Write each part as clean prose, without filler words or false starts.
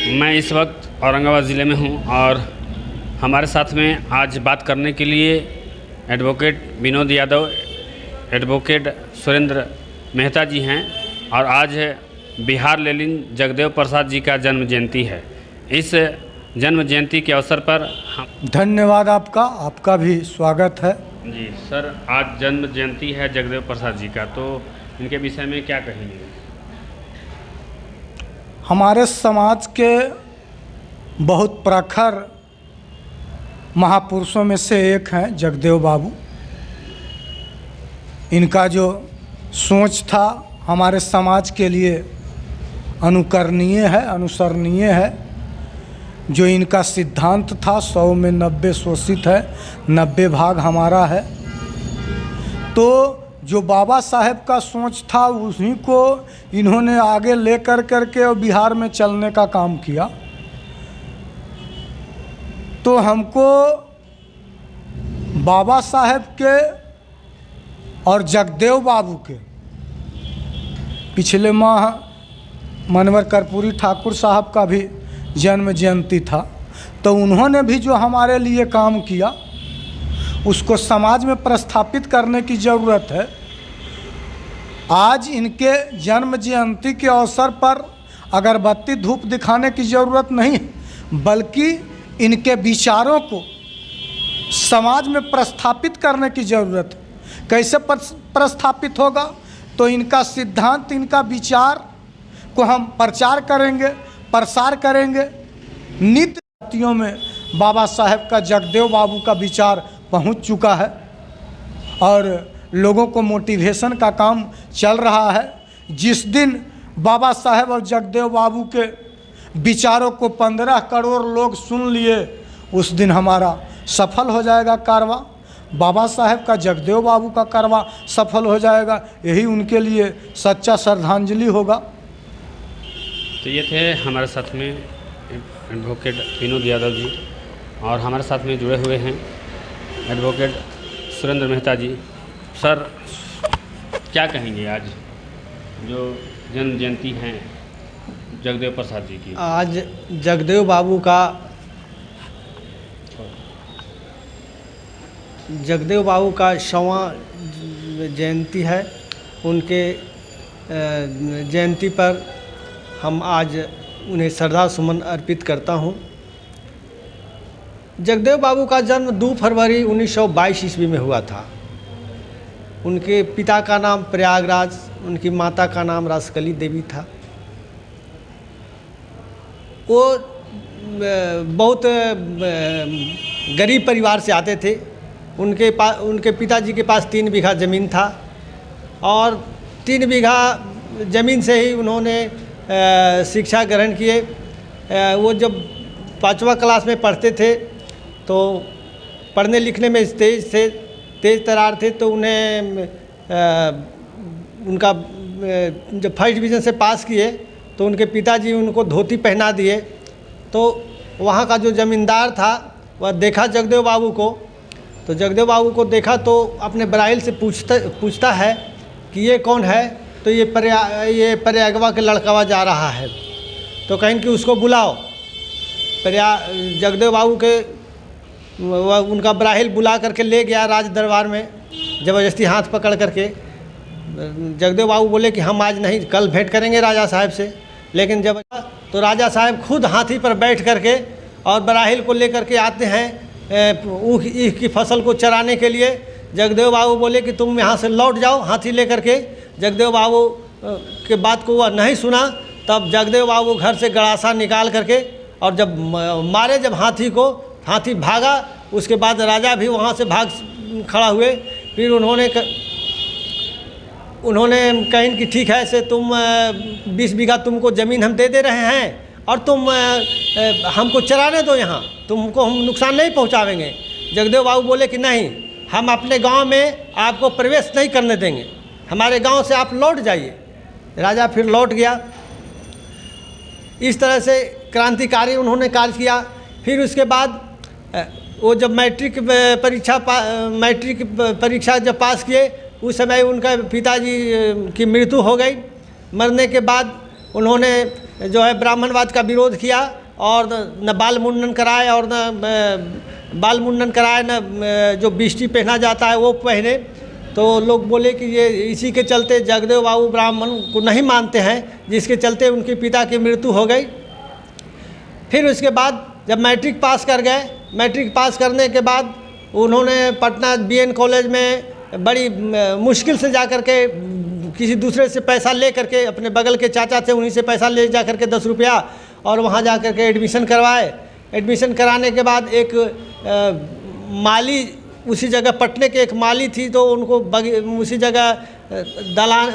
मैं इस वक्त औरंगाबाद ज़िले में हूं और हमारे साथ में आज बात करने के लिए एडवोकेट विनोद यादव, एडवोकेट सुरेंद्र मेहता जी हैं और आज बिहार लेलिन जगदेव प्रसाद जी का जन्म जयंती है। इस जन्म जयंती के अवसर पर धन्यवाद आपका भी स्वागत है। जी सर, आज जन्म जयंती है जगदेव प्रसाद जी का, तो इनके विषय में क्या कहेंगे? हमारे समाज के बहुत प्रखर महापुरुषों में से एक हैं जगदेव बाबू। इनका जो सोच था हमारे समाज के लिए अनुकरणीय है, अनुसरणीय है। जो इनका सिद्धांत था 100 में 90 शोषित है, 90 भाग हमारा है। तो जो बाबा साहेब का सोच था उसी को इन्होंने आगे ले करके और बिहार में चलने का काम किया। तो हमको बाबा साहेब के और जगदेव बाबू के पिछले माह मनवर कर्पूरी ठाकुर साहब का भी जन्म जयंती था, तो उन्होंने भी जो हमारे लिए काम किया उसको समाज में प्रस्थापित करने की ज़रूरत है। आज इनके जन्म जयंती के अवसर पर अगरबत्ती धूप दिखाने की ज़रूरत नहीं, बल्कि इनके विचारों को समाज में प्रस्थापित करने की ज़रूरत है। कैसे प्रस्थापित होगा? तो इनका सिद्धांत, इनका विचार को हम प्रचार करेंगे, प्रसार करेंगे। नित्य जातियों में बाबा साहेब का, जगदेव बाबू का विचार पहुंच चुका है और लोगों को मोटिवेशन का काम चल रहा है। जिस दिन बाबा साहेब और जगदेव बाबू के विचारों को 15 करोड़ लोग सुन लिए, उस दिन हमारा सफल हो जाएगा कारवां। बाबा साहेब का, जगदेव बाबू का कारवां सफल हो जाएगा। यही उनके लिए सच्चा श्रद्धांजलि होगा। तो ये थे हमारे साथ में एडवोकेट विनोद यादव जी और हमारे साथ में जुड़े हुए हैं एडवोकेट सुरेंद्र मेहता जी। सर, क्या कहेंगे आज जो जन्म जयंती है जगदेव प्रसाद जी की? आज जगदेव बाबू का जगदेव बाबू का 100वां जयंती है। उनके जयंती पर हम आज उन्हें श्रद्धा सुमन अर्पित करता हूं। जगदेव बाबू का जन्म 2 फरवरी 1922 ईस्वी में हुआ था। उनके पिता का नाम प्रयागराज, उनकी माता का नाम रासकली देवी था। वो बहुत गरीब परिवार से आते थे। उनके पिताजी के पास 3 बीघा ज़मीन था और 3 बीघा ज़मीन से ही उन्होंने शिक्षा ग्रहण किए। वो जब 5वां क्लास में पढ़ते थे तो पढ़ने लिखने में तेज तरार थे। तो उन्हें उनका जब फर्स्ट डिवीज़न से पास किए तो उनके पिताजी उनको धोती पहना दिए। तो वहाँ का जो ज़मींदार था वह देखा जगदेव बाबू को, तो जगदेव बाबू को देखा तो अपने बराइल से पूछता है कि ये कौन है? तो ये प्रयागवा के लड़कावा जा रहा है, तो कहें कि उसको बुलाओ। जगदेव बाबू के उनका बराहिल बुला करके ले गया राज दरबार में, ज़बरदस्ती हाथ पकड़ करके। जगदेव बाबू बोले कि हम आज नहीं, कल भेंट करेंगे राजा साहब से। लेकिन जब तो राजा साहब खुद हाथी पर बैठ करके और बराहिल को ले करके आते हैं ऊख की फसल को चराने के लिए। जगदेव बाबू बोले कि तुम यहाँ से लौट जाओ हाथी ले करके। जगदेव बाबू के बात को वह नहीं सुना। तब जगदेव बाबू घर से गड़ासा निकाल करके और जब मारे जब हाथी को, हाथी भागा। उसके बाद राजा भी वहाँ से भाग खड़ा हुए। फिर उन्होंने कहीं कि ठीक है से तुम 20 बीघा तुमको ज़मीन हम दे रहे हैं और तुम हमको चराने दो, यहाँ तुमको हम नुकसान नहीं पहुँचावेंगे। जगदेव बाबू बोले कि नहीं, हम अपने गांव में आपको प्रवेश नहीं करने देंगे, हमारे गांव से आप लौट जाइए। राजा फिर लौट गया। इस तरह से क्रांतिकारी उन्होंने कार्य किया। फिर उसके बाद वो जब मैट्रिक परीक्षा जब पास किए उस समय उनका पिताजी की मृत्यु हो गई। मरने के बाद उन्होंने जो है ब्राह्मणवाद का विरोध किया और न बाल मुंडन कराए और न बाल मुंडन कराए, न जो बिष्टी पहना जाता है वो पहने। तो लोग बोले कि ये इसी के चलते जगदेव बाबू ब्राह्मण को नहीं मानते हैं, जिसके चलते उनके पिता की मृत्यु हो गई। फिर उसके बाद जब मैट्रिक पास कर गए, मैट्रिक पास करने के बाद उन्होंने पटना बीएन कॉलेज में बड़ी मुश्किल से जा कर के किसी दूसरे से पैसा ले करके, अपने बगल के चाचा थे उन्हीं से पैसा ले जा कर के 10 रुपया, और वहाँ जा कर के एडमिशन करवाए। एडमिशन कराने के बाद एक माली, उसी जगह पटने के एक माली थी, तो उनको उसी जगह दलान,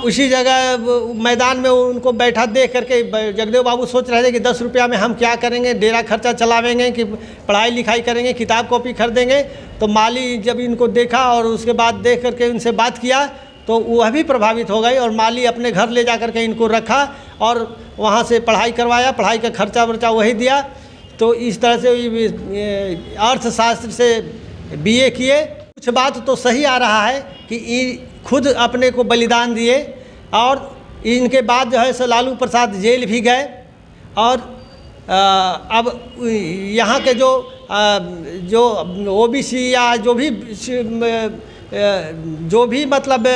उसी जगह मैदान में उनको बैठा देख करके जगदेव बाबू सोच रहे थे कि 10 रुपया में हम क्या करेंगे, डेरा खर्चा चलावेंगे कि पढ़ाई लिखाई करेंगे, किताब कॉपी खरीदेंगे। तो माली जब इनको देखा और उसके बाद देख करके इनसे बात किया तो वह भी प्रभावित हो गई, और माली अपने घर ले जा करके इनको रखा और वहाँ से पढ़ाई करवाया, पढ़ाई का खर्चा वर्चा वही दिया। तो इस तरह से अर्थशास्त्र से बीए किए। कुछ बात तो सही आ रहा है कि खुद अपने को बलिदान दिए, और इनके बाद जो है सो लालू प्रसाद जेल भी गए। और अब यहाँ के जो ओबीसी या जो भी मतलब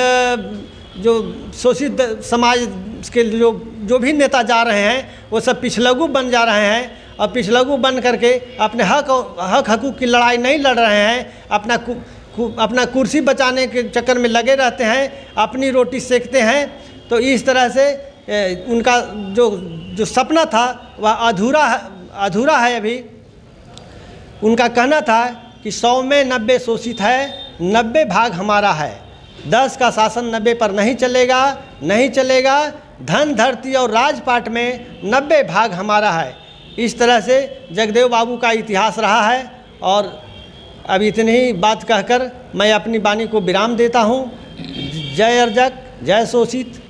जो शोषित समाज के जो भी नेता जा रहे हैं वो सब पिछलग्गू बन जा रहे हैं, और पिछलग्गू बन करके अपने हक हकूक़ की लड़ाई नहीं लड़ रहे हैं, अपना कुर्सी बचाने के चक्कर में लगे रहते हैं, अपनी रोटी सेकते हैं। तो इस तरह से उनका जो सपना था वह अधूरा है अभी। उनका कहना था कि 100 में 90 शोषित है, 90 भाग हमारा है, 10 का शासन 90 पर नहीं चलेगा। धन धरती और राजपाट में 90 भाग हमारा है। इस तरह से जगदेव बाबू का इतिहास रहा है। और अब इतनी ही बात कहकर मैं अपनी वाणी को विराम देता हूँ। जय अर्जक, जय शोषित,